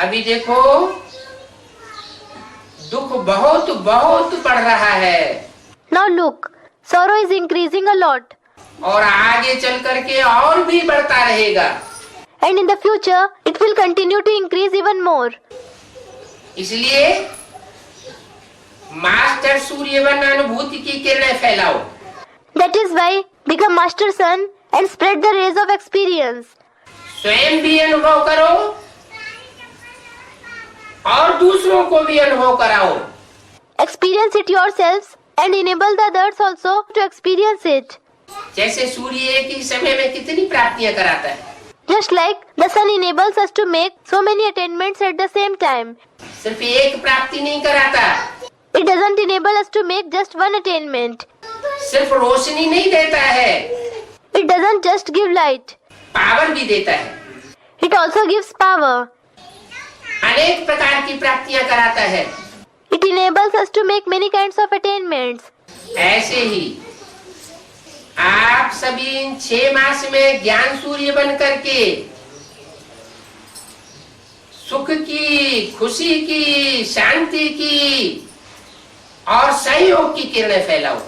अभी देखो दुख बहुत बहुत बढ़ रहा है। Now look, sorrow is increasing a lot. और आगे चल करके और भी बढ़ता रहेगा। And in the future, it will continue to increase even more. इसलिए मास्टर सूर्यवन अनुभूति की किरणें फैलाओ। That is why become master sun and spread the rays of experience. स्वयं भी अनुभव करो और दूसरों को भी अनुभव कराओ। Experience it yourselves and enable the others also to experience it. जैसे सूर्य एक ही समय में कितनी प्राप्तियां कराता है। Just like the sun enables us to make so many attainments at the same time. सिर्फ एक प्राप्ति नहीं कराता। It doesn't enable us to make just one attainment. सिर्फ रोशनी नहीं देता है, It doesn't just give light. Power भी देता है। It also gives power. अनेक प्रकार की प्राप्तियां कराता है। It enables us to make many kinds of attainments. ऐसे ही आप सभी इन 6 मास में ज्ञान सूर्य बन करके सुख की, खुशी की, शांति की और सहयोग की किरणें फैलाओ।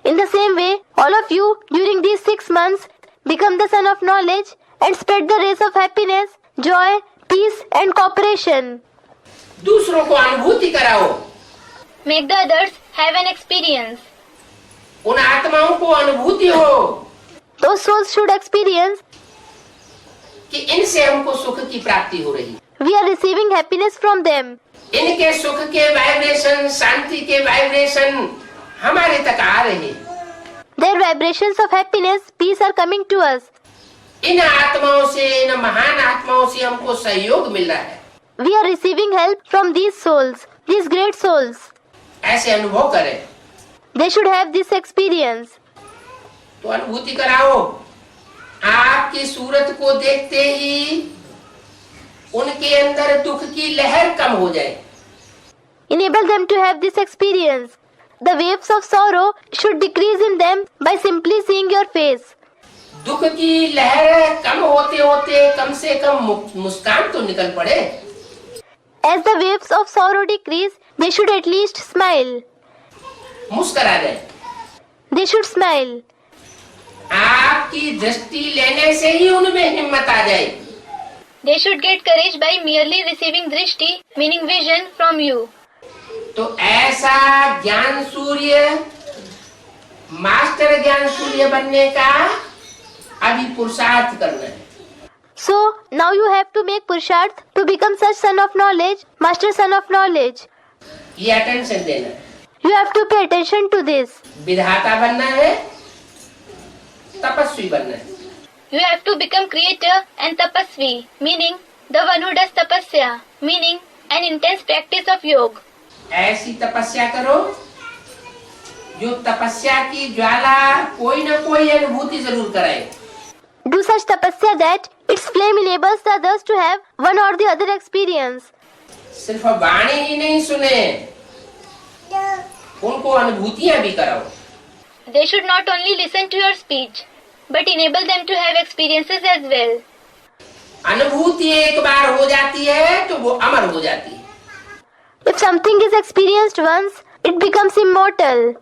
In the same way, all of you during these 6 months become the sun of knowledge and spread the rays of happiness, joy, peace and cooperation. दूसरों को अनुभूति कराओ। Make the others have an experience. उन आत्माओं को अनुभूति हो Those souls should experience कि इनसे हमको सुख की प्राप्ति हो रही। we are receiving happiness from them. इनके सुख के वाइब्रेशन, शांति के वाइब्रेशन हमारे तक आ रहे। Their vibrations of happiness, peace are coming to us. इन आत्माओं से, इन महान आत्माओं से हमको सहयोग मिल रहा है। We are receiving help from these souls, these great souls. ऐसे अनुभव करें They should have this experience. तो अनुभूति कराओ। आपकी सूरत को देखते ही उनके अंदर दुख की लहर कम हो जाए। Enable them to have this experience. The waves of sorrow should decrease in them by simply seeing your face. दुख की लहर कम होते होते कम से कम मुस्कान तो निकल पड़े। As the waves of sorrow decrease, they should at least smile. मुस्कुरा जाए। They should smile. आपकी दृष्टि लेने से ही उनमें हिम्मत आ जाए। They should get courage by merely receiving drishti, meaning vision, from you. तो ऐसा ज्ञान सूर्य, मास्टर ज्ञान सूर्य बनने का अभी पुरुषार्थ करना है। So, now you have to make purushārth to become such son of knowledge, master son of knowledge. ये अटेंशन देना है। You have to pay attention to this. विधाता बनना है, तपस्वी बनना है। You have to become creator and tapasvi, meaning the one who does tapasya, meaning an intense practice of yoga. ऐसी तपस्या करो जो तपस्या की ज्वाला कोई न कोई अनुभूति जरूर कराए। Do such tapasya that its flame enables the others to have one or the other experience. सिर्फ वाणी ही नहीं सुने, उनको अनुभूतियां भी कराओ। They should not only listen to your speech, but enable them to have experiences as well. अनुभूति एक बार हो जाती है तो वो अमर हो जाती है। If something is experienced once, it becomes immortal.